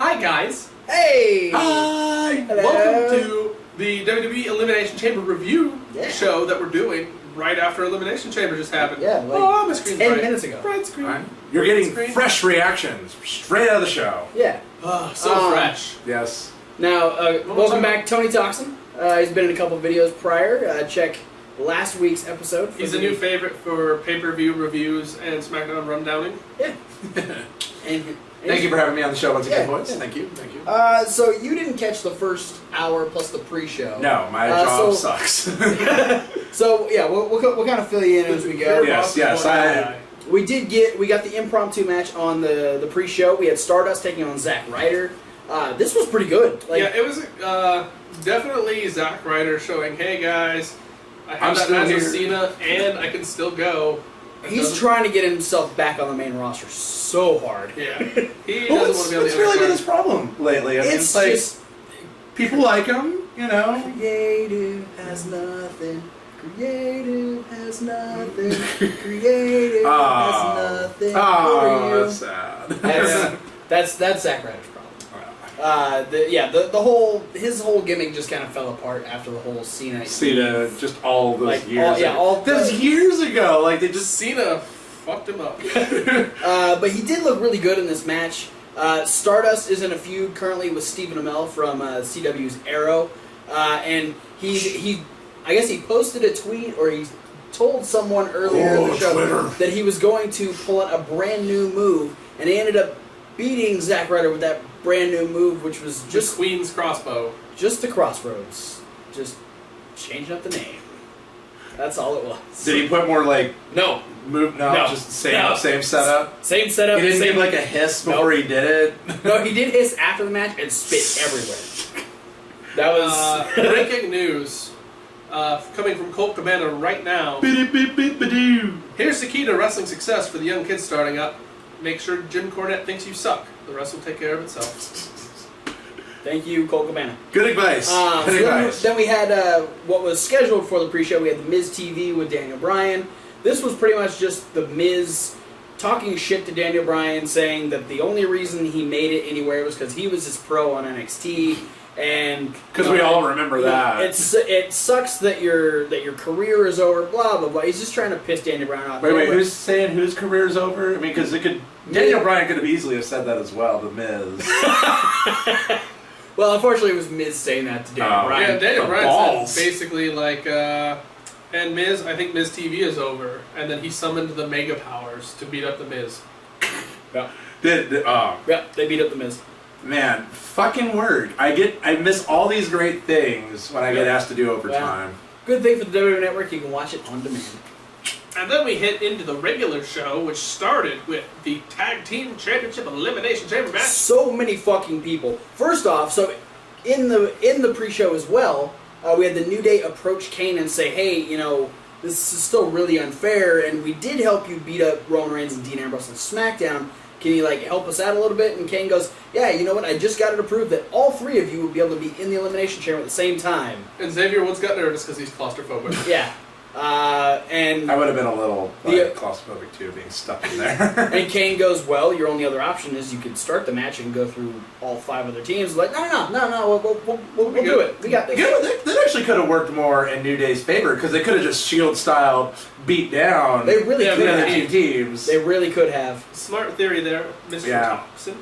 Hi guys. Hey! Hi! Hello. Welcome to the WWE Elimination Chamber review show that we're doing right after Elimination Chamber just happened. Yeah, like oh, my screen's 10 bright. minutes ago. Bright screen. Right. You're getting Screen. fresh reactions straight out of the show. Yeah. Oh, so fresh. Yes. Now, welcome back, Tony Toxin. He's been in a couple videos prior. Check last week's episode. He's a new favorite for pay-per-view reviews and SmackDown rundowning. Yeah. Thank you for having me on the show once again, boys. Yeah. Thank you. Thank you. So you didn't catch the first hour plus the pre-show. No, my job sucks. So yeah, we'll kind of fill you in as we go. Yes. We got the impromptu match on the pre-show. We had Stardust taking on Zack Ryder. This was pretty good. Like, yeah, it was definitely Zack Ryder showing, hey guys, I have I'm that still match with here. Cena and I can still go. he's trying to get himself back on the main roster so hard. Yeah. He Well, doesn't want to be on the what's other really side. been his problem lately? I mean, It's like, just people like him, you know. creative has nothing. Creative has nothing. Creative has nothing Oh, for you. that's sad. That's Zack Ryder's problem. His whole gimmick just kind of fell apart after the whole Cena. Just all those Like, years. Those years ago, like they just. Cena fucked him up. But he did look really good in this match. Stardust is in a feud currently with Stephen Amell from CW's Arrow, and I guess he posted a tweet or he told someone earlier in the show Twitter. that he was going to pull out a brand new move, and he ended up beating Zack Ryder with that brand new move, which was Just Queen's crossbow. just the Crossroads, just changing up the name. That's all it was. Did he put more like No, move? No, just same setup. same setup. He didn't same give like a hiss before he did it. No, he did hiss after the match and spit everywhere. That was breaking news coming from Colt Cabana right now. Here's the key to wrestling success for the young kids starting up. Make sure Jim Cornette thinks you suck. The rest will take care of itself. Thank you, Colt Cabana. Good advice. Good advice. Then we had what was scheduled for the pre-show. We had the Miz TV with Daniel Bryan. This was pretty much just the Miz talking shit to Daniel Bryan, saying that the only reason he made it anywhere was because he was his pro on NXT, and Because we all remember that. it sucks that your career is over. Blah blah blah. He's just trying to piss Daniel Bryan off. Wait, who's saying whose career's over? I mean, because Daniel Bryan could have easily have said that as well, The Miz. Well, unfortunately, it was Miz saying that to Daniel Bryan. Yeah, Daniel The Bryan balls. said basically like, and Miz, I think Miz TV is over, and then he summoned the Mega Powers to beat up the Miz. Yeah. Yeah, They beat up the Miz. man, fucking word. I miss all these great things when I get asked to do overtime. Good thing for the WWE Network, you can watch it on demand. And then we hit into the regular show, which started with the Tag Team Championship Elimination Chamber match. So many fucking people. First off, so in the pre-show as well, we had the New Day approach Kane and say, hey, you know, this is still really unfair, and we did help you beat up Roman Reigns and Dean Ambrose on SmackDown. Can you, like, help us out a little bit? And Kane goes, yeah, you know what? I just got it approved that all three of you will be able to be in the Elimination Chamber at the same time. And Xavier Woods got nervous because he's claustrophobic. Yeah. And I would have been a little claustrophobic too, being stuck in there. and Kane goes, well, your only other option is you could start the match and go through all 5 other teams. Like, no, we'll do it. We got this. That actually could have worked more in New Day's favor because they could have just Shield style beat down. They really could the have. other two teams. They really could have. Smart theory there, Mr. Thompson.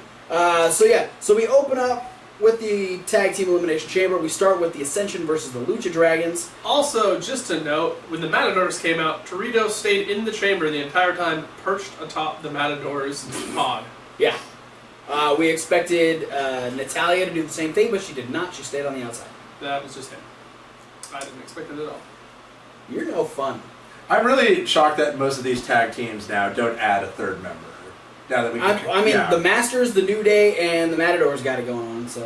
So we open up with the Tag Team Elimination Chamber. We start with the Ascension versus the Lucha Dragons. Also, just to note, when the Matadors came out, Torito stayed in the chamber the entire time, perched atop the Matadors' pod. Yeah. We expected Natalya to do the same thing, but she did not. She stayed on the outside. That was just him. I didn't expect it at all. You're no fun. I'm really shocked that most of these tag teams now don't add a third member. Now that we can, the Masters, the New Day, and the Matadors got it going on. So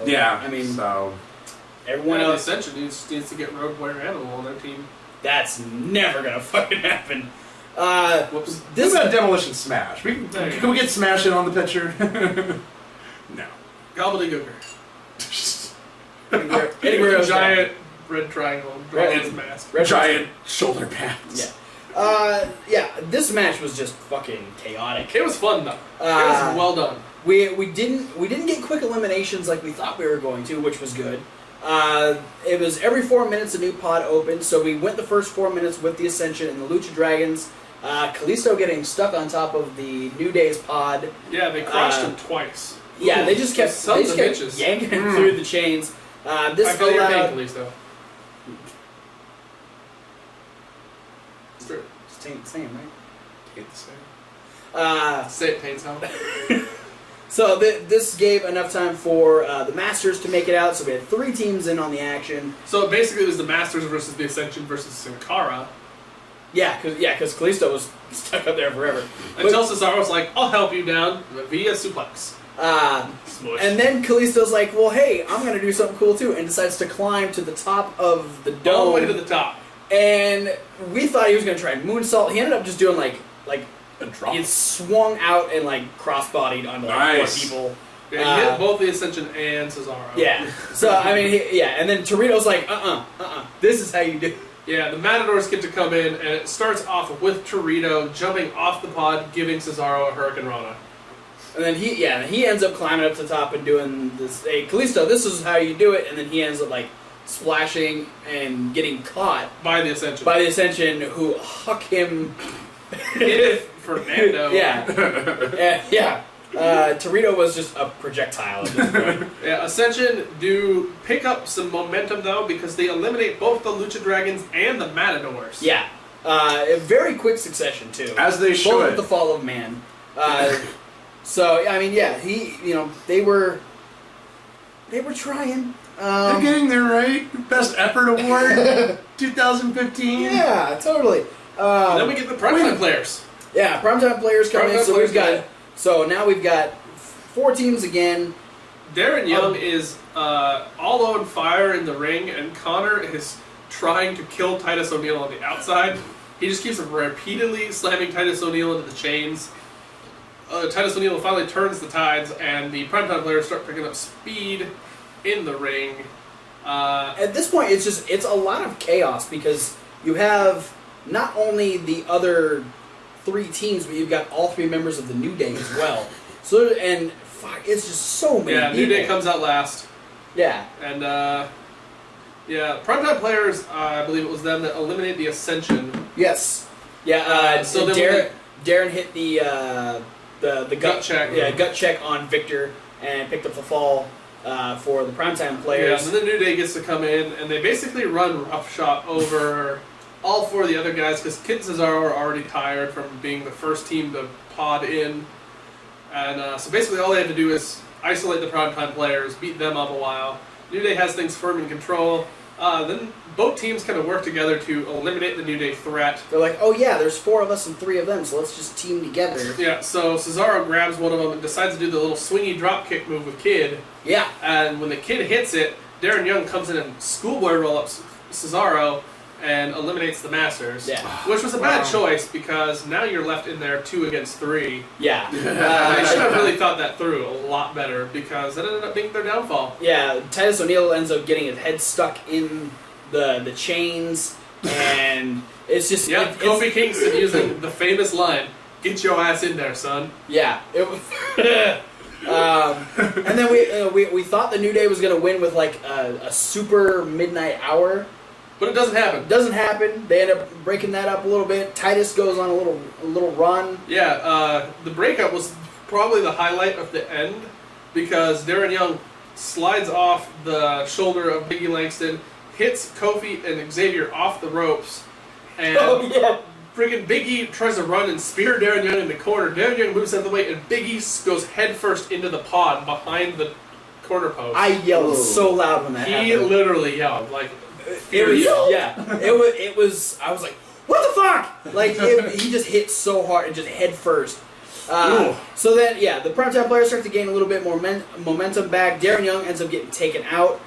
everyone else. The Ascension needs to get Road Warrior Animal on their team. That's never gonna fucking happen. Whoops. This is a Demolition Smash. Can we get Smash in on the picture? No. Gobbledygooker. Eddie Guerrero's giant red triangle. Dragon's mask. Giant shoulder pads. Yeah. This match was just fucking chaotic. It was fun though. It was well done. We didn't get quick eliminations like we thought we were going to, which was good. It was every 4 minutes a new pod opened, so we went the first 4 minutes with the Ascension and the Lucha Dragons. Kalisto getting stuck on top of the New Day's pod. Yeah, they crushed him twice. Yeah, Ooh, they just kept yanking him through the chains. This I feel your pain, allowed... Kalisto. It's the same, right? Ain't the same. Say it, Pain Sound. So this gave enough time for the Masters to make it out, so we had 3 teams in on the action. So basically it was the Masters versus the Ascension versus Sin Cara. Yeah, because Kalisto was stuck up there forever. Until Cesaro was like, I'll help you down via suplex. Smush. And then Kalisto's like, well, hey, I'm going to do something cool too, and decides to climb to the top of the dome. All the way to the top. And we thought he was going to try and moonsault. He ended up just doing like A drop. he swung out and like crossbodied onto like 4 people. Yeah, he hit both the Ascension and Cesaro. Yeah. So I mean, and then Torito's like, this is how you do. Yeah, the Matadors get to come in, and it starts off with Torito jumping off the pod, giving Cesaro a Hurricane Rana. And then he ends up climbing up to the top and doing this. Hey, Kalisto, this is how you do it. And then he ends up like splashing and getting caught By the Ascension. by the Ascension, who huck him. Fernando. Yeah. Torito was just a projectile at this point. Yeah, Ascension do pick up some momentum though because they eliminate both the Lucha Dragons and the Matadors. Yeah. A very quick succession too. As they should. Both with the fall of man. So I mean, yeah, they were trying. They're getting there, right? Best Effort Award, 2015. Yeah, totally. And then we get the primetime players. Yeah, primetime players come in. So Primetime players we've got 4 teams again. Darren Young is all on fire in the ring, and Connor is trying to kill Titus O'Neil on the outside. He just keeps repeatedly slamming Titus O'Neil into the chains. Titus O'Neil finally turns the tides, and the primetime players start picking up speed in the ring. At this point, it's a lot of chaos because you have not only the other 3 teams, but you've got all 3 members of the New Day as well. So it's just so many. Yeah, people. New Day comes out last. Yeah, And primetime players, I believe it was them that eliminated the Ascension. yes, yeah. So then Darren hit the gut check. Yeah, gut check on Victor and picked up the fall for the primetime Yeah, players. and then the New Day gets to come in, and they basically run roughshod over all 4 of the other guys, because Kid and Cesaro are already tired from being the first team to pod in. And so basically all they have to do is isolate the primetime players, beat them up a while. New Day has things firm in control. Then both teams kind of work together to eliminate the New Day threat. They're like, oh yeah, there's 4 of us and 3 of them, so let's just team together. Yeah, so Cesaro grabs one of them and decides to do the little swingy dropkick move with Kid. Yeah. And when the Kid hits it, Darren Young comes in and schoolboy roll-ups Cesaro and eliminates the Masters. Yeah. Which was a bad choice because now you're left in there 2 against 3. Yeah. They should have really thought that through a lot better because that ended up being their downfall. Yeah, Titus O'Neil ends up getting his head stuck in the chains, and it's just... Yeah, Kofi Kingston using the famous line, "Get your ass in there, son." Yeah. It was... and then we thought the New Day was going to win with like a super midnight hour. But it doesn't happen. It doesn't happen. They end up breaking that up a little bit. Titus goes on a little run. Yeah, the breakup was probably the highlight of the end because Darren Young slides off the shoulder of Biggie Langston, hits Kofi and Xavier off the ropes, and friggin' Biggie tries to run and spear Darren Young in the corner. Darren Young moves out of the way, and Biggie goes headfirst into the pod behind the corner post. I yelled so loud when that happened. He literally yelled, like... It was. I was like, "What the fuck!" Like he just hit so hard and just head first. So then, the primetime players start to gain a little bit more momentum back. Darren Young ends up getting taken out.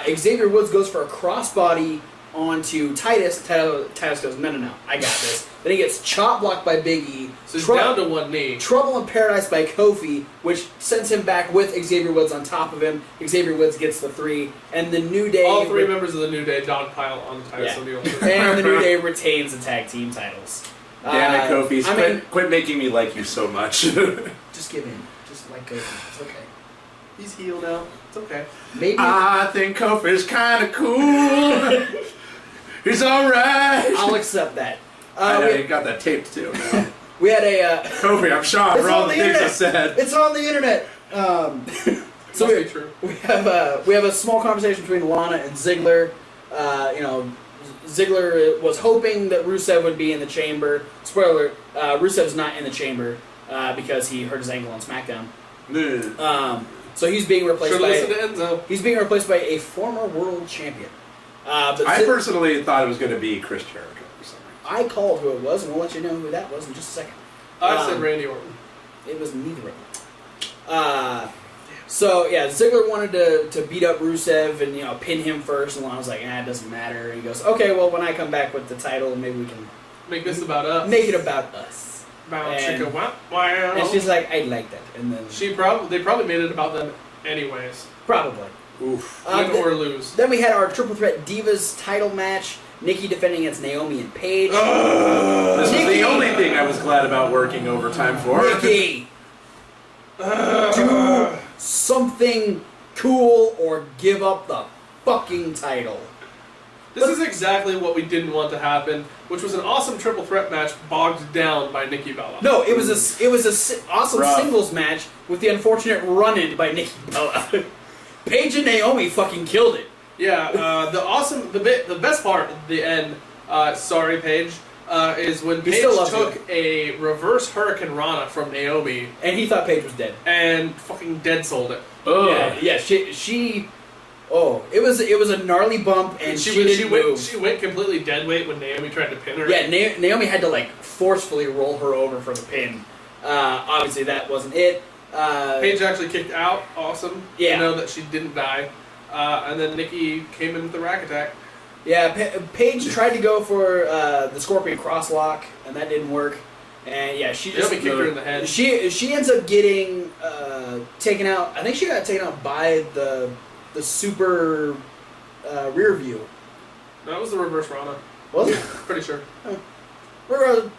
Xavier Woods goes for a crossbody onto Titus. Titus goes, no, I got this. Then he gets chop blocked by Big E. So he's down to 1 knee. Trouble in Paradise by Kofi, which sends him back with Xavier Woods on top of him. Xavier Woods gets the 3, and the New Day... All 3 members of the New Day dogpile on the Titus O'Neil. And the New Day retains the tag team titles. Damn it, Kofi. Quit making me like you so much. Just give in. Just like Kofi. It's okay. He's heel now. It's okay. Maybe. I think Kofi's kind of cool. He's alright. I'll accept that. I know, you got that taped too now. We had a... Kofi, I'm Sean for all the things I said. It's on the internet. So Must be true. we have a small conversation between Lana and Ziggler. Ziggler was hoping that Rusev would be in the chamber. Spoiler: Rusev's not in the chamber because he hurt his ankle on SmackDown. So he's being replaced by a former world champion. But I personally thought it was going to be Chris Jericho or something. I called who it was, and we'll let you know who that was in just a second. I said Randy Orton. It was neither of them. So yeah, Ziggler wanted to beat up Rusev and pin him first, and Lana was like, it doesn't matter. And he goes, okay, well when I come back with the title, maybe we can make this about us. Make it about us. And she's like, I'd like that. And then they probably made it about them anyways. Probably. Oof. Win or lose. Then we had our Triple Threat Divas title match. Nikki defending against Naomi and Paige. This was the only thing I was glad about working overtime for. Nikki! Do something cool or give up the fucking title. This is exactly what we didn't want to happen, which was an awesome triple threat match bogged down by Nikki Bella. No, it was a awesome singles match with the unfortunate run-in by Nikki Bella. Paige and Naomi fucking killed it. Yeah, the best part at the end, sorry Paige, is when Paige took a reverse Hurricane Rana from Naomi. And he thought Paige was dead. And fucking dead sold it. Yeah, she it was a gnarly bump, and she didn't move. She went completely dead weight when Naomi tried to pin her. Yeah, Naomi had to forcefully roll her over for the pin. Obviously, that wasn't it. Paige actually kicked out. Awesome. Yeah. To know that she didn't die. And then Nikki came in with the rack attack. Yeah, Paige tried to go for the Scorpion Crosslock, and that didn't work. And yeah, she just kicked her in the head. She ends up getting taken out. I think she got taken out by the super rear view. That was the reverse Rana. Was it? Pretty sure.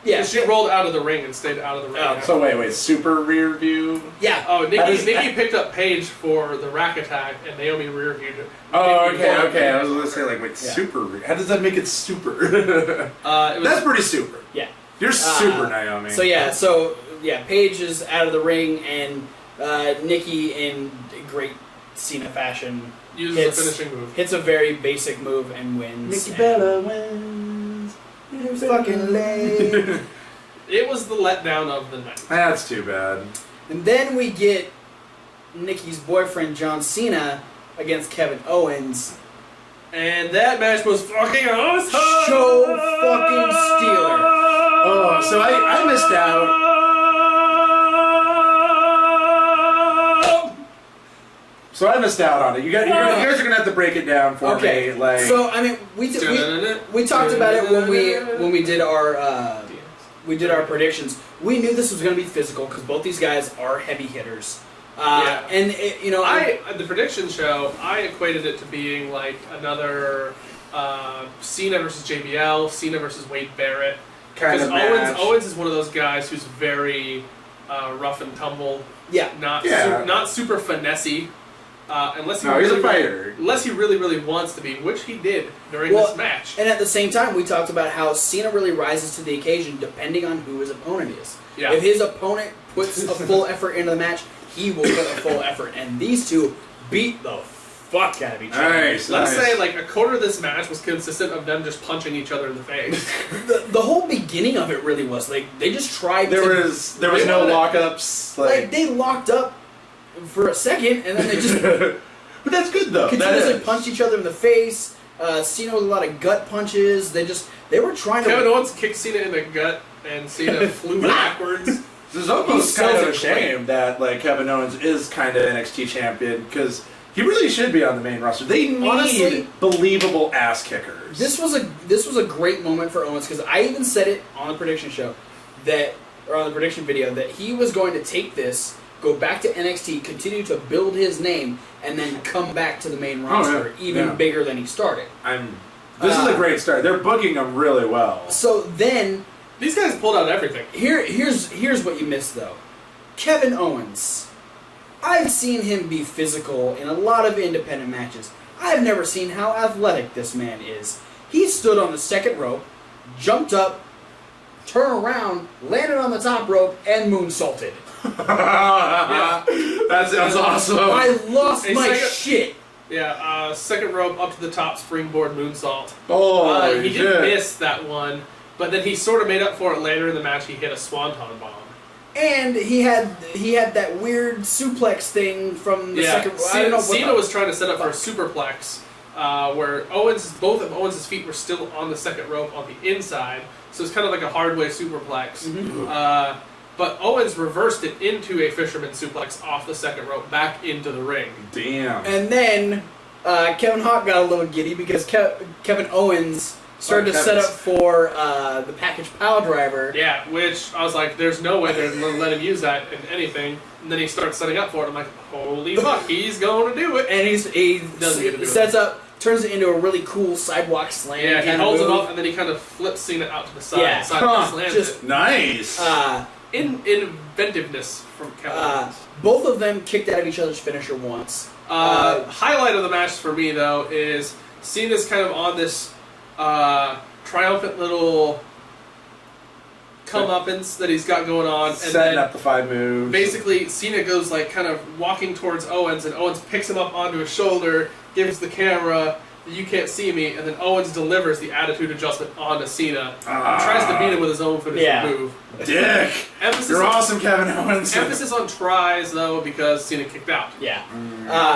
Yeah, she rolled out of the ring and stayed out of the ring. Oh, so wait, super rear view? Yeah. Oh, Nikki picked up Paige for the rack attack, and Naomi rear viewed it. Oh, okay. I was going to say, super rear. How does that make it super? That's pretty super. Yeah. You're super, Naomi. So Paige is out of the ring, and Nikki, in great Cena fashion, uses a finishing move. Hits a very basic move and wins. Nikki Bella wins. Fucking lame. It was the letdown of the night. That's too bad. And then we get Nikki's boyfriend John Cena against Kevin Owens. And that match was fucking awesome! Show fucking stealer. Oh, so I missed out. So I missed out on it. You guys are gonna have to break it down for me. So I mean, we talked about it when we did our predictions. We knew this was gonna be physical because both these guys are heavy hitters. And the prediction show, I equated it to being like another Cena versus JBL, Cena versus Wade Barrett. Because Owens is one of those guys who's very rough and tumble. Yeah. Not super finessey. Unless he really, really wants to be, which he did during this match. And at the same time, we talked about how Cena really rises to the occasion depending on who his opponent is. Yeah. If his opponent puts a full effort into the match, he will put a full effort. And these two beat the fuck out of each other. Nice. Let's say a quarter of this match was consistent of them just punching each other in the face. the whole beginning of it really was they just tried. There was no lockups. They locked up for a second, and then they just... But that's good, though. Continuously punched each other in the face. Cena with a lot of gut punches. They were trying to... Kevin Owens kicked Cena in the gut, and Cena flew backwards. This is almost kind of a shame that Kevin Owens is kind of NXT champion, because he really should be on the main roster. They need believable ass kickers. This was a great moment for Owens, because I even said it on the prediction show, on the prediction video, that he was going to take this, go back to NXT, continue to build his name, and then come back to the main roster even bigger than he started. This is a great start. They're booking him really well. So then... These guys pulled out everything. Here's what you missed, though. Kevin Owens I've seen him be physical in a lot of independent matches. I've never seen how athletic this man is. He stood on the second rope, jumped up, turned around, landed on the top rope, and moonsaulted. That sounds awesome. I lost my shit. Yeah, second rope up to the top springboard moonsault. Oh, he didn't miss that one, but then he sort of made up for it later in the match. He hit a swanton bomb. And he had that weird suplex thing from the second. I don't know. Cena was trying to set up for a superplex, where both of Owens' feet were still on the second rope on the inside, so it's kind of like a hard way superplex. Mm-hmm. But Owens reversed it into a fisherman suplex off the second rope back into the ring. Damn. And then Kevin Hawk got a little giddy because Kevin Owens started to set up for the package pile driver. Yeah, which I was like, there's no way they're going to let him use that in anything. And then he starts setting up for it. I'm like, holy fuck, he's going to do it. And he sets up, turns it into a really cool sidewalk slam. Yeah, he holds it off and then he kind of flips Cena out to the side. Yeah, Slams just it. Nice. Inventiveness from Kevin Owens. Both of them kicked out of each other's finisher once. Highlight of the match for me, though, is Cena's kind of on this triumphant little comeuppance that he's got going on. And setting up the 5 moves. Basically, Cena goes like kind of walking towards Owens, and Owens picks him up onto his shoulder, gives the camera, "You can't see me," and then Owens delivers the attitude adjustment onto Cena. And tries to beat him with his own finishing move. Dick! You're awesome, Kevin Owens. Emphasis on tries, though, because Cena kicked out. Yeah.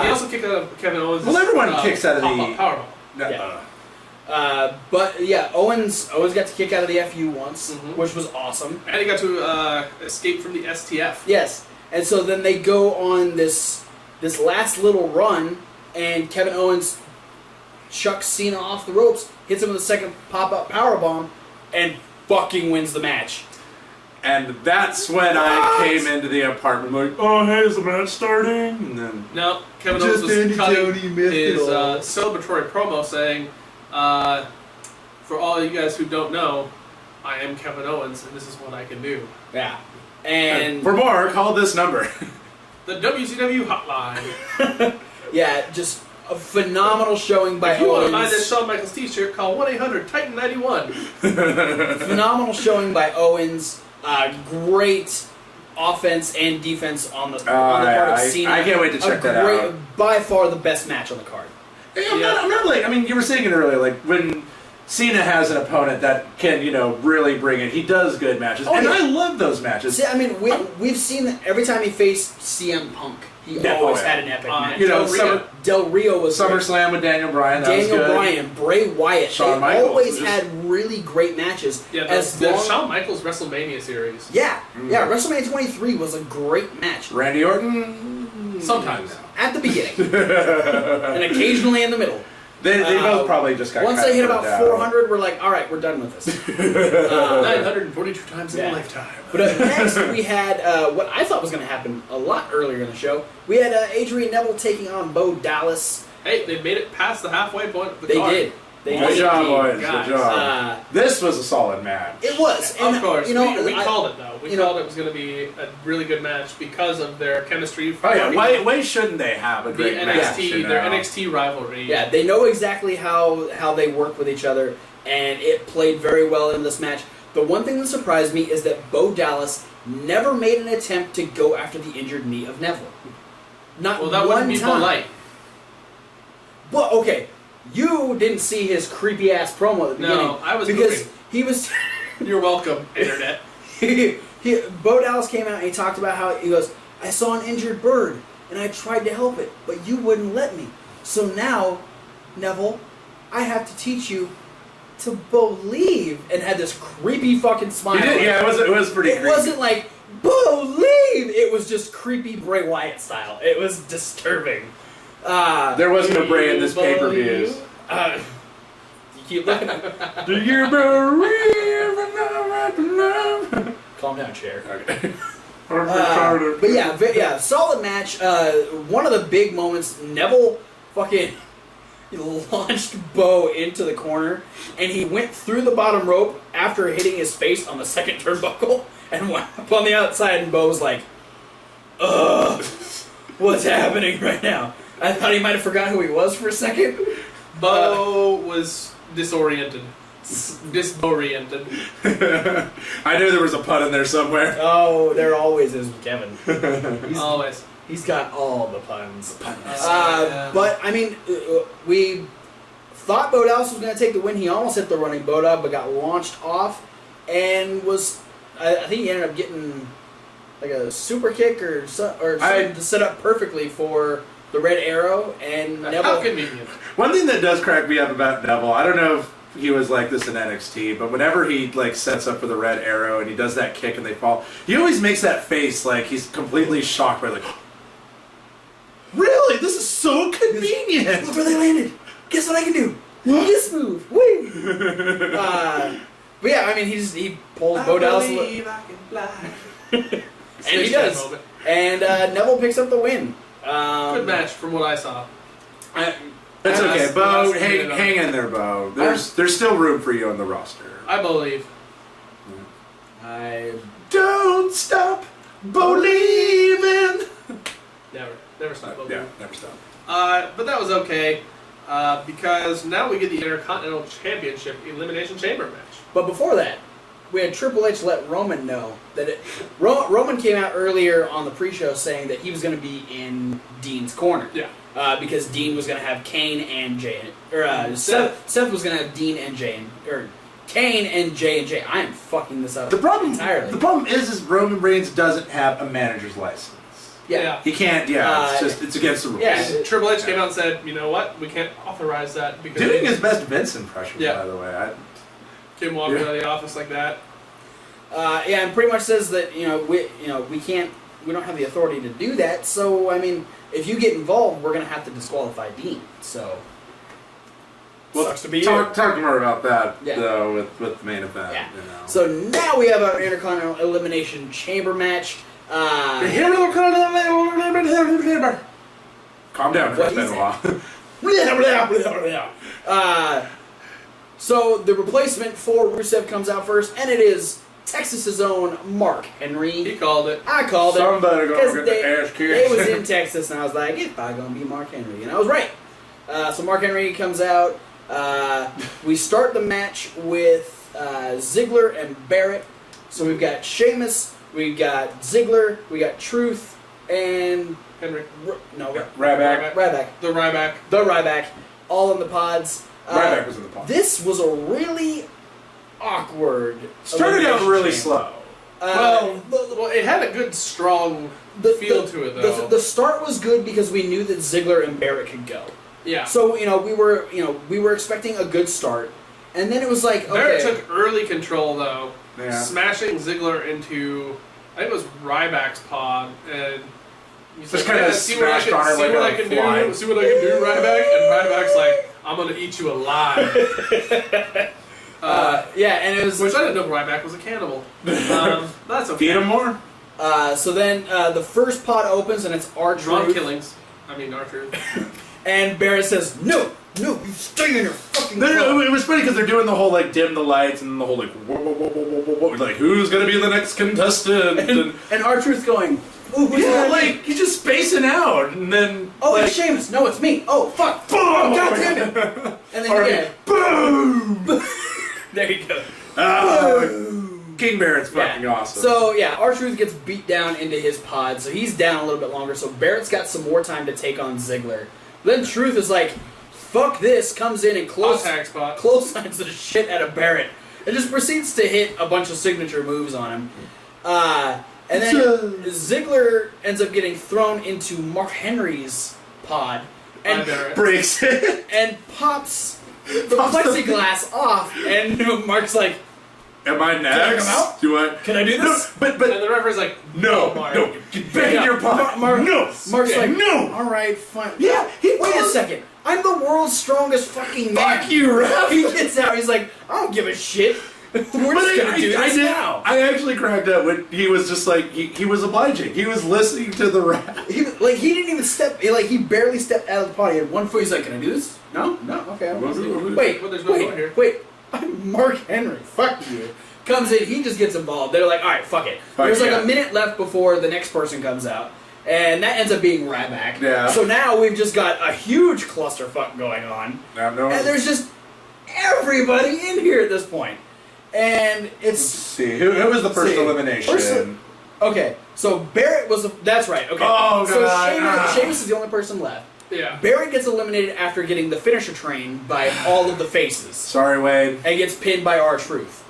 He also kicked out of Kevin Owens. Well, everyone kicks out of the Powerbomb. Yeah. But yeah, Owens got to kick out of the FU once, which was awesome. And he got to escape from the STF. Yes, and so then they go on this last little run, and Kevin Owens chucks Cena off the ropes, hits him with a second pop-up powerbomb, and fucking wins the match. And that's when I came into the apartment like, oh, hey, is the match starting? And then no, Kevin Owens was cutting his celebratory promo saying, for all you guys who don't know, I am Kevin Owens, and this is what I can do. Yeah. And for more, call this number. The WCW hotline. Yeah, just a phenomenal showing by Owens. If you want to buy this Shawn Michaels t-shirt, call 1-800-TITAN-91. Phenomenal showing by Owens. Great offense and defense on the part of Cena. I can't wait to check that out. By far the best match on the card. I'm not like, I mean, you were saying it earlier, like, when Cena has an opponent that can, really bring it, he does good matches. I love those matches. See, I mean, we've seen that every time he faced CM Punk, he always had an epic match. Del Rio was SummerSlam with Daniel Bryan. Daniel Bryan, Bray Wyatt. Shawn they Michaels always had really great matches. Yeah, the Shawn Michaels WrestleMania series. Yeah, yeah. WrestleMania 23 was a great match. Randy Orton? Sometimes. At the beginning. And occasionally in the middle. They both probably just got once they hit about 400, we're like, all right, we're done with this. 942 times in a lifetime. But next we had what I thought was going to happen a lot earlier in the show. We had Adrian Neville taking on Bo Dallas. Hey, they made it past the halfway point of the card. They did. Good job, boys. Good job. This was a solid match. It was. And, of course. We called it, though. We called it was going to be a really good match because of their chemistry. Oh, yeah. Why shouldn't they have a great match? Their NXT rivalry. Yeah, they know exactly how they work with each other, and it played very well in this match. The one thing that surprised me is that Bo Dallas never made an attempt to go after the injured knee of Neville. Not one time. Well, that wouldn't be polite. Well, okay. You didn't see his creepy ass promo at the beginning. No, I was because moving. He was. You're welcome, internet. Bo Dallas came out and he talked about how he goes, I saw an injured bird and I tried to help it, but you wouldn't let me. So now, Neville, I have to teach you to believe, and had this creepy fucking smile. He did, yeah, it was pretty creepy. It wasn't like believe. It was just creepy Bray Wyatt style. It was disturbing. There was no Bray in this pay-per-views. You keep looking at Do you believe in love? Calm down, chair. Okay. But yeah, solid match. One of the big moments, Neville fucking launched Bo into the corner, and he went through the bottom rope after hitting his face on the second turnbuckle, and went up on the outside, and Bo was like, ugh. What's happening right now? I thought he might have forgotten who he was for a second. Bo was disoriented. Disoriented. I knew there was a pun in there somewhere. Oh, there always is with Kevin. Always. He's got all the puns. Yeah. But, I mean, we thought Bo Dallas was going to take the win. He almost hit the running boat up, but got launched off and was... I think he ended up getting like a super kick or something to set up perfectly for the Red Arrow. And Neville... How convenient. One thing that does crack me up about Neville, I don't know if he was like this in NXT, but whenever he like sets up for the Red Arrow and he does that kick and they fall, he always makes that face like he's completely shocked by like, really? This is so convenient. Look where they landed. Guess what I can do? This move. Woo! But yeah, I mean, he pulled Bo Dallas. And he does. Moment. And Neville picks up the win. Good match from what I saw. That's okay, Bo. Last Hang in there, Bo. There's still room for you on the roster. I believe. I Don't stop believing. Never stop believing. Yeah, never stop. But that was okay. Because now we get the Intercontinental Championship Elimination Chamber match. But before that, we had Triple H let Roman know that Roman came out earlier on the pre-show saying that he was going to be in Dean's corner. Yeah. Because Dean was going to have Kane and Jay, or Seth was going to have Dean and Jay, or Kane and J&J. I am fucking this up entirely. The problem is Roman Reigns doesn't have a manager's license. Yeah. He can't. It's against the rules. Yeah. Triple H came out and said, you know what? We can't authorize that because Doing his best Vince impression, Yeah. by the way. Kim walking out of the office like that. And pretty much says that we don't have the authority to do that. So I mean, if you get involved, we're gonna have to disqualify Dean. So sucks to be talk more about that Yeah. though with the main event. Yeah. You know. So now we have our Intercontinental Elimination Chamber match. Calm down, What it's been is a while. So the replacement for Rusev comes out first, and it is Texas's own Mark Henry. He called it. I called it. Somebody gonna 'cause get the ass kicked. They was in Texas, and I was like, it's probably going to be Mark Henry. And I was right. So Mark Henry comes out. We start the match with Ziggler and Barrett. So we've got Sheamus, we've got Ziggler, we got Truth, and... Henry. Ryback. The Ryback. The Ryback. All in the pods. Ryback was in the pod. This was a really awkward... Started out elimination really chamber. slow. Well, it had a good, strong feel to it, though. The start was good because we knew that Ziggler and Barrett could go. Yeah. So we were expecting a good start, and then it was like, okay. Barrett took early control, though, Yeah. smashing Ziggler into, I think it was Ryback's pod, and he's Just like, kinda see what I smashed on it like what I a can fly. do, see what I can do, Ryback, and Ryback's like, I'm gonna eat you alive. And it was... Which I didn't know Ryback was a cannibal. That's okay. Feed him more? So then the first pod opens, and it's R-Truth. Wrong killings. I mean, R-Truth. And Barrett says, no, you stay in your fucking No, it was funny because they're doing the whole like dim the lights and the whole like whoa, whoa, whoa, whoa, whoa, whoa, like who's gonna be the next contestant? And R-Truth going, ooh, who's yeah, that? like he's just spacing out, and then Oh, like, it's Sheamus. No, it's me. Oh, fuck. boom, God damn it. And then boom. there you go. King Barrett's fucking awesome. So, yeah, R-Truth gets beat down into his pod, so he's down a little bit longer, so Barrett's got some more time to take on Ziggler. Then Truth is like, fuck this, comes in and Tag spot. clotheslines the shit out of Barrett, and just proceeds to hit a bunch of signature moves on him. And then Ziggler ends up getting thrown into Mark Henry's pod, and breaks it. and pops the plexiglass off, and Mark's like, am I next? Can I come out? Do I? Can I do this? But And the referee's like, no, Mark. get back in your pod. No, Mark's like, no. All right, fine. Yeah, Wait a second. I'm the world's strongest fucking man. Fuck you, ref. He gets out. He's like, I don't give a shit. We're just gonna do this now. I actually cracked up when he was just like he was obliging. He was listening to the ref. He didn't even step. He barely stepped out of the pod. He had one foot. He's like, can I do this? No. Okay. Wait. Well, there's no point here. Wait. I'm Mark Henry. Fuck you. Comes in. He just gets involved. They're like, all right, fuck it. There's like a minute left before the next person comes out, And that ends up being Ryback. Yeah. So now we've just got a huge clusterfuck going on. And there's just everybody in here at this point. And it's... Let's see. Who was the first elimination? Okay, so Barrett was... That's right, okay. Oh, God. So Sheamus is the only person left. Yeah. Barrett gets eliminated after getting the finisher train by all of the faces. Sorry, Wade. And gets pinned by R-Truth.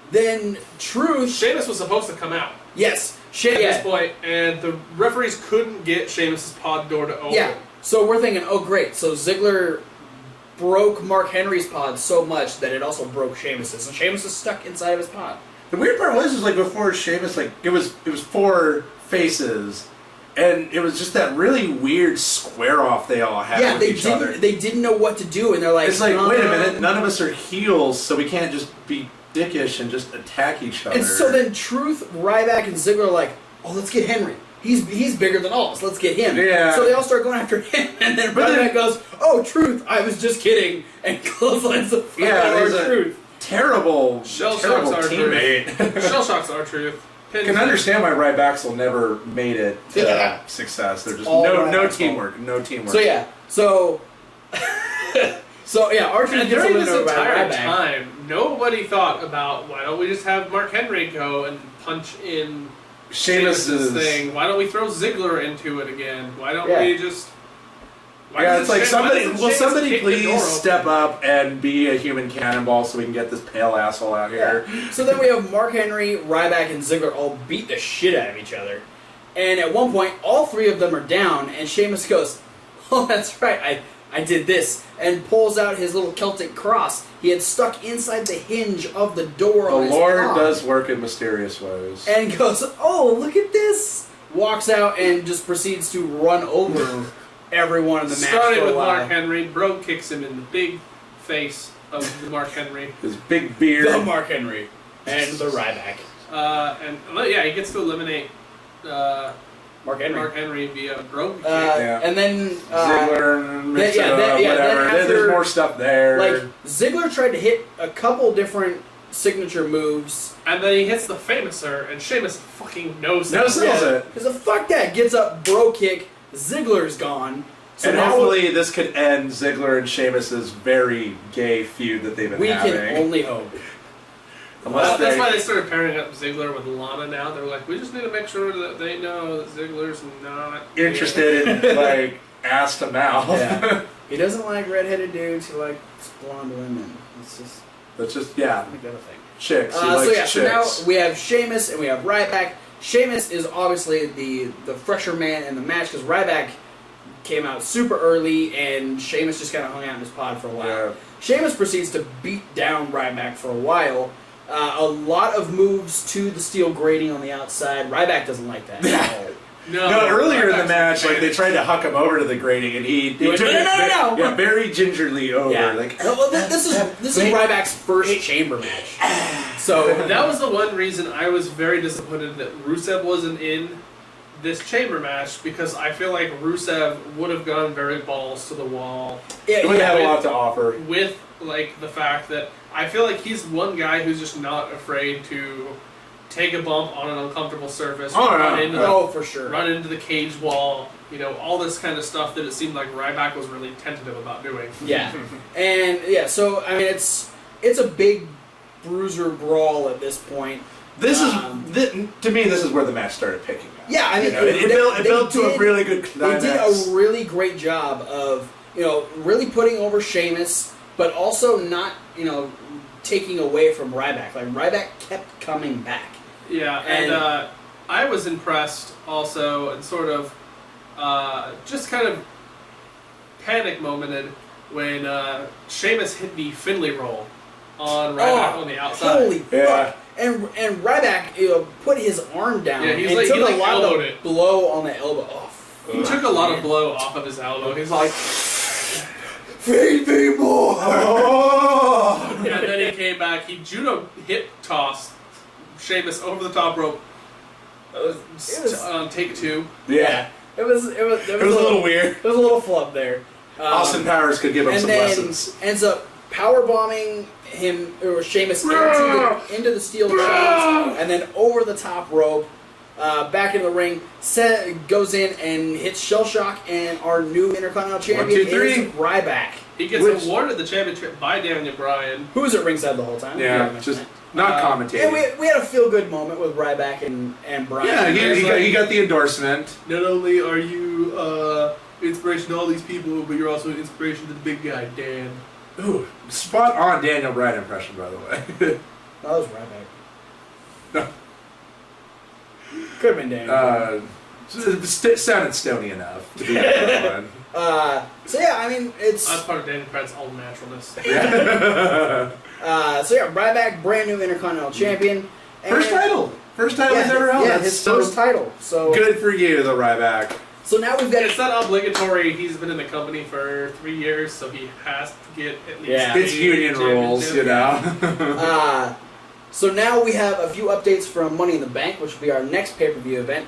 Then Truth... Sheamus was supposed to come out. Yes. At this point, and the referees couldn't get Sheamus' pod door to open. Yeah, so we're thinking, oh great, so Ziggler broke Mark Henry's pod so much that it also broke Sheamus's, and Sheamus is stuck inside of his pod. The weird part was like before Sheamus, like it was 4 faces, and it was just that really weird square off they all had with each other. They didn't know what to do, and they're like, it's like, wait a minute, none of us are heels, so we can't just be dickish and just attack each other. And so then Truth, Ryback, and Ziggler are like, oh, let's get Henry. He's bigger than all of us. Let's get him. Yeah. So they all start going after him, and then Ryback goes, oh, Truth, I was just kidding, and clotheslines the fuck out of Truth. Terrible teammate. Shell Shock's R-Truth. I can understand why Ryback never made it to success. There's just no teamwork. No teamwork. So yeah. So yeah, R-Truth and gets during this eliminated by entire Ryback. time, nobody thought about why don't we just have Mark Henry go and punch in Sheamus's thing? Why don't we throw Ziggler into it again? Why don't we just... It's like somebody please step up and be a human cannonball so we can get this pale asshole out here. Yeah. So then we have Mark Henry, Ryback, and Ziggler all beat the shit out of each other. And at one point, all 3 of them are down, and Sheamus goes, oh, that's right, I did this, and pulls out his little Celtic cross. He had stuck inside the hinge of the door on his The Lord arm. does work in mysterious ways. And goes, oh, look at this! Walks out and just proceeds to run over everyone in the match. Started with Mark Henry, Bro kicks him in the big face of the Mark Henry. His big beard. The Mark Henry. And the Ryback. He gets to eliminate Mark Henry via Bro kick. And then Ziggler mix it up, whatever. There's more stuff there. Like, Ziggler tried to hit a couple different signature moves. And then he hits the Famouser, and Sheamus fucking knows it. it. Because fuck that, gets up, Bro kick, Ziggler's gone. So and now hopefully this could end Ziggler and Sheamus's very gay feud that they've been having. We can only hope. That's why they started pairing up Ziggler with Lana now. They're like, we just need to make sure that they know that Ziggler's not interested in, like, ass to mouth. Yeah. He doesn't like redheaded dudes, he likes blonde women. That's just, yeah. I think that's a thing. Chicks. So now we have Sheamus and we have Ryback. Sheamus is obviously the fresher man in the match because Ryback came out super early and Sheamus just kind of hung out in his pod for a while. Yeah. Sheamus proceeds to beat down Ryback for a while. A lot of moves to the steel grating on the outside. Ryback doesn't like that at all. No, earlier in the match, like they tried to huck him over to the grating, and he took it no. very gingerly over. Yeah. Like, well, this is Ryback's first chamber match. So that was the one reason I was very disappointed that Rusev wasn't in this chamber match because I feel like Rusev would have gone very balls to the wall. He would have a lot to offer. With like the fact that I feel like he's one guy who's just not afraid to take a bump on an uncomfortable surface, for sure, run into the cage wall, all this kind of stuff that it seemed like Ryback was really tentative about doing. Yeah, and so I mean it's a big bruiser brawl at this point. This is to me. This is where the match started picking up. Yeah, I mean it built to a really good climax. They did a really great job of really putting over Sheamus, but also not taking away from Ryback. Like Ryback kept coming back. Yeah, and I was impressed also, and sort of just kind of panic momented when Sheamus hit the Finley roll on Ryback on the outside. Holy fuck! And Ryback put his arm down. Yeah, and took a lot of blow on the elbow. He took a lot of blow off of his elbow. He's like, feed me more! And then he came back. He judo hip tossed Sheamus over the top rope. On take 2. Yeah. It was a little weird. There was a little flub there. Austin Powers could give him some lessons. Ends up power bombing him or Sheamus into the steel chains and then over the top rope. back in the ring, goes in and hits Shellshock, and our new Intercontinental Champion 1, 2, 3. is Ryback. He gets awarded the championship by Daniel Bryan. Who was at ringside the whole time? Yeah, just not commentating. And we had a feel-good moment with Ryback and Bryan. Yeah, he got the endorsement. Not only are you inspiration to all these people, but you're also an inspiration to the big guy, Dan. Ooh, spot on Daniel Bryan impression, by the way. That was Ryback. No. Could have been Daniel. Sounded stony enough to be that one. So yeah, I mean, it's... That's part of Daniel Bryan's own naturalness. Yeah. So yeah, Ryback, brand new Intercontinental Champion. And First title he's ever held. Yeah, his first title. So good for you, the Ryback. So now we've got... It's not obligatory. He's been in the company for 3 years, so he has to get at least... Yeah. It's union rules, you know. So now we have a few updates from Money in the Bank, which will be our next pay-per-view event.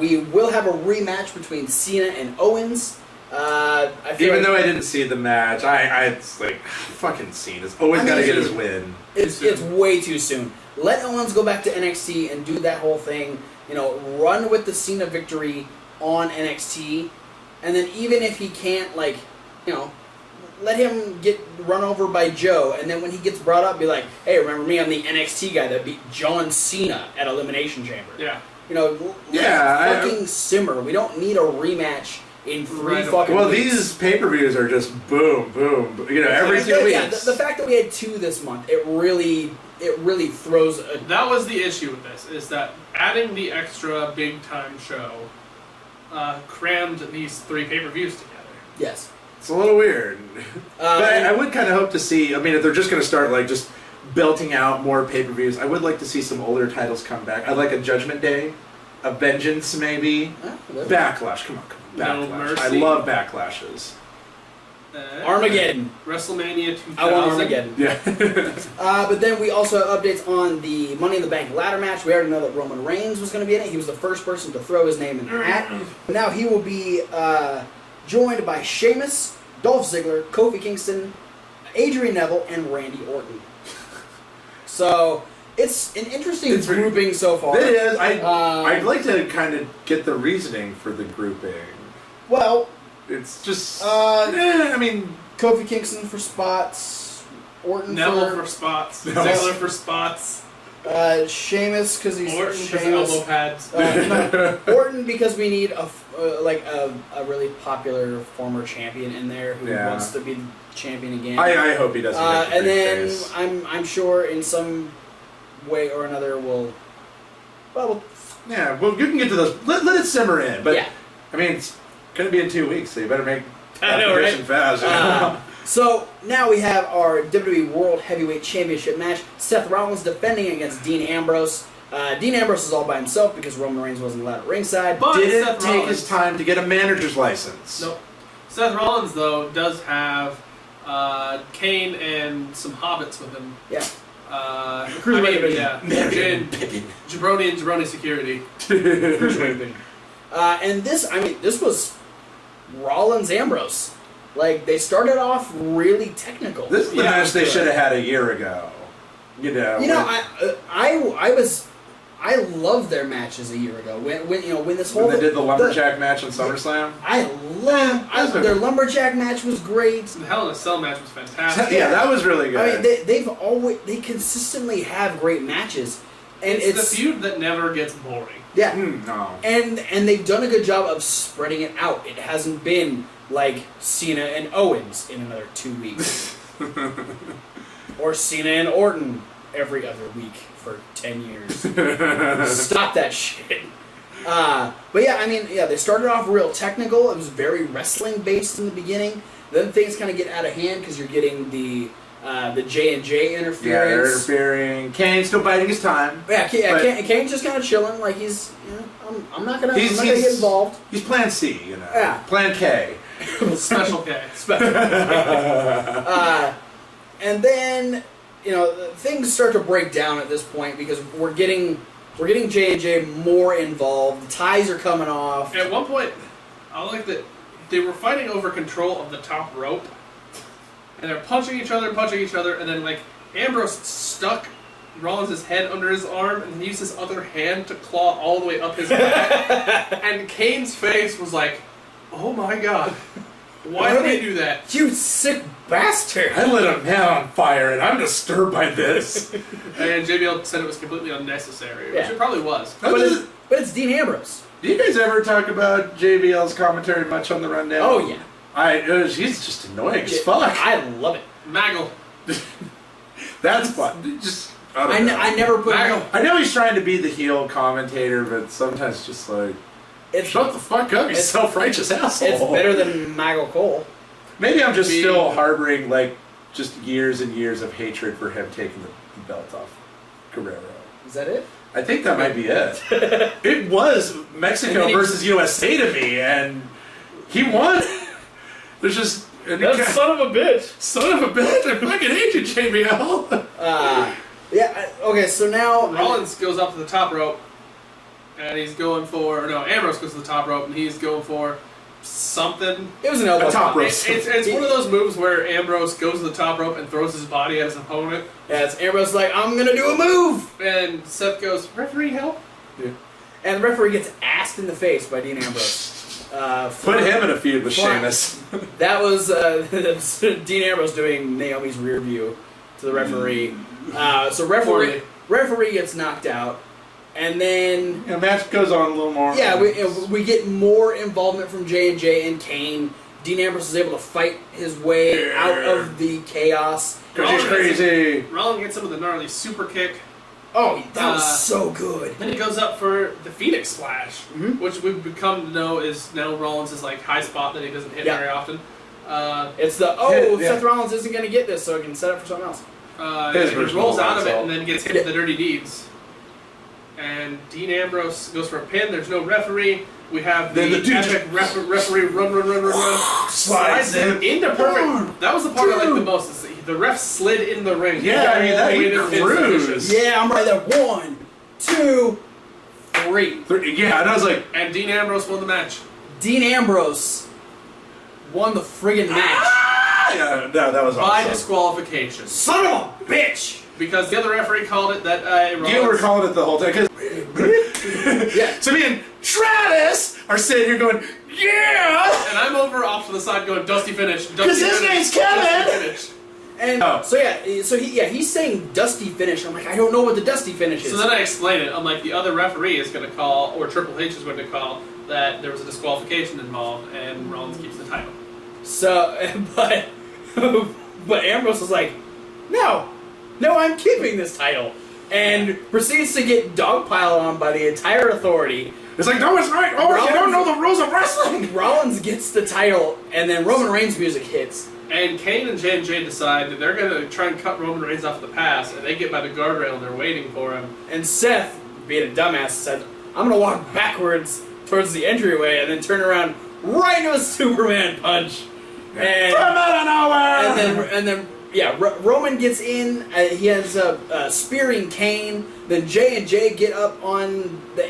We will have a rematch between Cena and Owens. Even though I didn't see the match, it's like, fucking Cena's always got to get his win. It's way too soon. Let Owens go back to NXT and do that whole thing. You know, run with the Cena victory on NXT, and then even if he can't, like, you know, let him get run over by Joe, and then when he gets brought up, be like, hey, remember me? I'm the NXT guy that beat John Cena at Elimination Chamber. Yeah. You know, fucking simmer. We don't need a rematch in three fucking Well, weeks. these pay-per-views are just boom, boom. You know, every 2 weeks. Yeah, the fact that we had 2 this month, it really throws a... That was the issue with this, is that adding the extra big-time show crammed these 3 pay-per-views together. Yes. It's a little weird. But I would kind of hope to see, I mean, if they're just going to start, like, just belting out more pay-per-views, I would like to see some older titles come back. I'd like a Judgment Day, a Vengeance, maybe. Backlash, come on. No Backlash. Mercy. I love backlashes. Armageddon. WrestleMania 2000. I want Armageddon. Yeah. But then we also have updates on the Money in the Bank ladder match. We already know that Roman Reigns was going to be in it. He was the first person to throw his name in the hat. Now he will be joined by Sheamus, Dolph Ziggler, Kofi Kingston, Adrian Neville, and Randy Orton. So it's an interesting grouping so far. It is. I'd like to kind of get the reasoning for the grouping. Well, it's just... I mean... Kofi Kingston for spots, Orton Neville for spots, Ziggler for spots. Sheamus because he's Orton because elbow pads. Orton because we need a really popular former champion in there who wants to be the champion again. I hope he doesn't. And then I'm sure in some way or another we'll yeah, well, you can get to those. Let it simmer in. But yeah. I mean, it's going to be in 2 weeks, so you better make I know, right? fast. So now we have our WWE World Heavyweight Championship match. Seth Rollins defending against Dean Ambrose. Dean Ambrose is all by himself because Roman Reigns wasn't allowed at ringside. But didn't Seth take Rollins, his time to get a manager's license. Nope. Seth Rollins, though, does have Kane and some hobbits with him. Yeah. Jabroni and Jabroni security. And this was Rollins Ambrose. Like, they started off really technical. This is the match they should have had a year ago. I loved their matches a year ago. When this whole when they did the lumberjack match on SummerSlam. Their lumberjack match was great. The Hell in a Cell match was fantastic. Yeah, that was really good. I mean, they consistently have great matches, and it's the feud that never gets boring. Yeah, no. And they've done a good job of spreading it out. It hasn't been like Cena and Owens in another 2 weeks, or Cena and Orton every other week for 10 years. Stop that shit. But yeah, I mean, they started off real technical. It was very wrestling based in the beginning. Then things kind of get out of hand because you're getting the J&J interference. Yeah, they're interfering. Kane's still biding his time. Kane's just kind of chilling. Like he's, I'm not gonna get involved. He's Plan C, Yeah. Plan K. Special K. And then things start to break down at this point because we're getting J&J more involved. The ties are coming off. At one point, I like that they were fighting over control of the top rope, and they're punching each other, and then like Ambrose stuck Rollins' head under his arm and then used his other hand to claw all the way up his back. And Kane's face was like, oh my god. Why did he do that? You sick bastard! I lit a man on fire and I'm disturbed by this. And JBL said it was completely unnecessary, which Yeah. it probably was. But it's Dean Ambrose. Do you guys ever talk about JBL's commentary much on the rundown? Oh, yeah. He's just annoying as fuck. I love it. Maggle. That's fun. Just I never put... I know he's trying to be the heel commentator, but sometimes just like, shut the fuck up, you self-righteous asshole. It's better than Michael Cole. Maybe I'm just still harboring like just years and years of hatred for him taking the belt off Guerrero. Is that it? I think that might be it. It was Mexico versus USA to me, and he won. There's just... That son of a bitch. Son of a bitch, I fucking hate you, JBL. Yeah, okay, so now... Rollins goes up to the top rope, and he's going for... No, Ambrose goes to the top rope, and he's going for something. It was an elbow top rope. It's one of those moves where Ambrose goes to the top rope and throws his body at his opponent. Yeah, it's Ambrose like, I'm gonna do a move! And Seth goes, referee, help? Yeah. And the referee gets assed in the face by Dean Ambrose. Put him in a feud with Sheamus. That was Dean Ambrose doing Naomi's rear view to the referee. So referee gets knocked out, and then Match goes on a little more. yeah, we get more involvement from J&J and Kane. Dean Ambrose is able to fight his way out of the chaos. Because he's crazy. Rollins gets some of the gnarly super kick. Oh, that was so good. Then he goes up for the Phoenix Splash, which we've become to know is now Rollins' like high spot that he doesn't hit very often. It's the Seth Rollins isn't going to get this, so he can set up for something else. He rolls out of it and then gets hit with the Dirty Deeds. And Dean Ambrose goes for a pin. There's no referee. We have the epic referee run. Slides him into perfect. That was the part I liked the most. Is the ref slid in the ring. Yeah, I mean, that cruise. Yeah, I'm right there. 1, 2, 3. Yeah, and I was like... And Dean Ambrose won the match. Dean Ambrose won the friggin' match. Yeah, that was awesome. By disqualification. Son of a bitch! Because the other referee called it that Rollins... You were calling it the whole time. Yeah. So me and Travis are sitting here going, yeah! And I'm over off to the side going, Dusty finish. Because his name's Kevin! And he's saying Dusty finish. I'm like, I don't know what the Dusty finish is. So then I explain it. I'm like, the other referee is going to call, or Triple H is going to call, that there was a disqualification involved, and Rollins keeps the title. So, but Ambrose was like, no, I'm keeping this title. And proceeds to get dogpiled on by the entire authority. It's like, no, it's right. Oh, you don't know the rules of wrestling. Rollins gets the title, and then Roman Reigns' music hits. And Kane and J&J decide that they're going to try and cut Roman Reigns off the pass, and they get by the guardrail and they're waiting for him. And Seth, being a dumbass, said, I'm going to walk backwards towards the entryway and then turn around right into a Superman punch. And from out of nowhere! And then Roman gets in. He ends up spearing Kane. Then J&J get up on the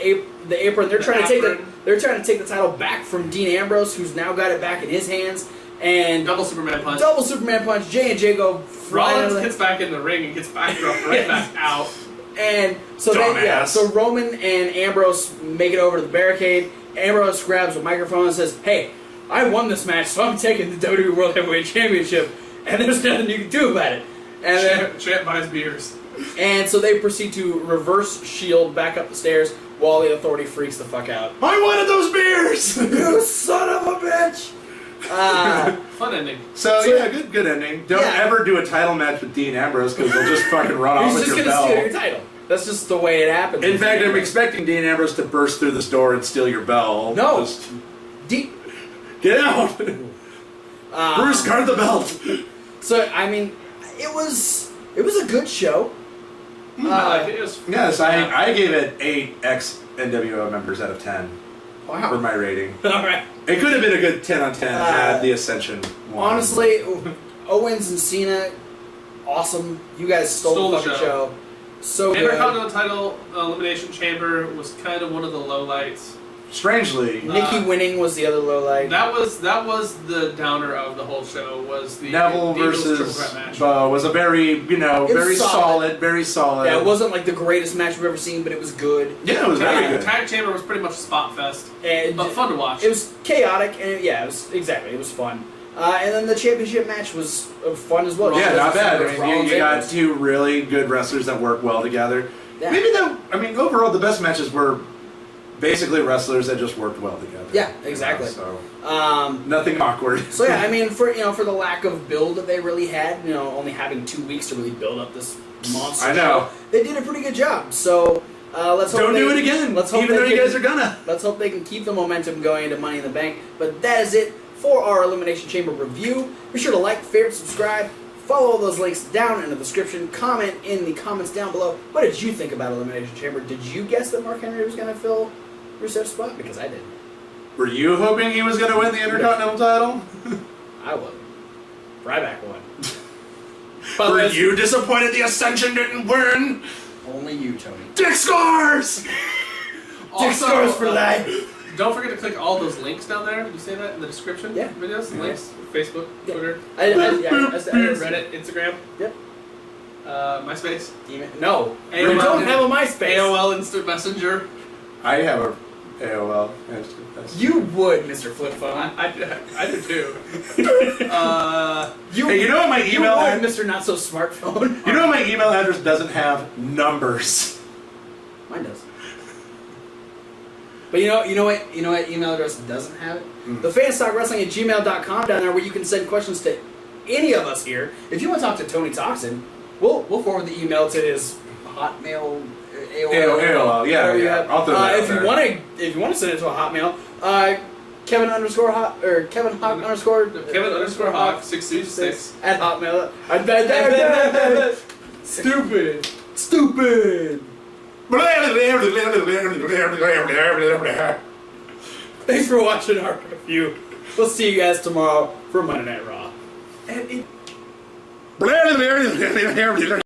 apron. They're trying to take the title back from Dean Ambrose, who's now got it back in his hands. And double Superman punch. J&J go flying. Rollins gets back in the ring and gets back back out. And so so Roman and Ambrose make it over to the barricade. Ambrose grabs a microphone and says, "Hey, I won this match, so I'm taking the WWE World Heavyweight Championship, and there's nothing you can do about it." And Champ buys beers. And so they proceed to reverse Shield back up the stairs while the Authority freaks the fuck out. I wanted those beers! You son of a bitch! Fun ending. So yeah, good ending. Don't ever do a title match with Dean Ambrose because they'll just fucking run off with your belt. He's just gonna steal your title. That's just the way it happens. In fact, I'm expecting Dean Ambrose to burst through this door and steal your belt. No. Get out! Bruce, guard the belt! So, I mean, it was a good show. Yes, I gave it 8 ex-NWO members out of 10. Wow. For my rating. Alright. It could have been a good 10 on 10 had the Ascension won. Honestly, Owens and Cena, awesome. You guys stole the fucking show. So good. Intercontinental title Elimination Chamber was kind of one of the lowlights. strangely, Nikki winning was the other low light. That was the downer of the whole show. Was the Neville Eagles triple versus threat match. Bo was a very, very solid. very solid. Yeah, it wasn't like the greatest match we've ever seen, but it was good. Yeah, it was very The good. Tag Chamber was pretty much a spot fest, And but fun to watch. It was chaotic, and it was fun. And then the championship match was fun as well. Yeah, not bad. I mean, Rollins you got Edwards. two really good wrestlers that work well together. Yeah. Maybe overall, the best matches were basically wrestlers that just worked well together. Yeah, exactly. So Um, nothing awkward. So yeah, I mean, for the lack of build that they really had, only having 2 weeks to really build up this monster I know. show, they did a pretty good job. So let's hope Don't do it again. Let's hope even though they you can- guys are gonna. Let's hope they can keep the momentum going into Money in the Bank. But that is it for our Elimination Chamber review. Be sure to like, favorite, subscribe. Follow all those links down in the description. Comment in the comments down below. What did you think about Elimination Chamber? Did you guess that Mark Henry was going to fill Rusev's spot? Because I did. Were you hoping he was going to win the Intercontinental title? I wasn't. Ryback won. Were you disappointed the Ascension didn't win? Only you, Tony. Dick scores! Dick scores for life. Don't forget to click all those links down there. Did you say that in the description? Yeah. Videos, Yeah. links, Facebook, Yeah. Twitter, Reddit. Reddit, Instagram. Yep. MySpace. Email. No. We AOL. don't have a MySpace. AOL Instant Messenger. I have a AOL. You would, Mr. Flip Phone. I do too. Hey, you know what my You email would, Mr. Not So Smartphone. You know what my email address doesn't have? Numbers. Mine does. But you know what email address doesn't have it? The fanstalkwrestling@gmail.com down there where you can send questions to any of us here. If you want to talk to Tony Toxin, we'll forward the email to his Hotmail, AOL, yeah. I'll throw that out if there. you want to send it to a Hotmail, Kevin Hawk _Hawk 626 at Hotmail. Stupid. Thanks for watching our review. We'll see you guys tomorrow for Monday Night Raw.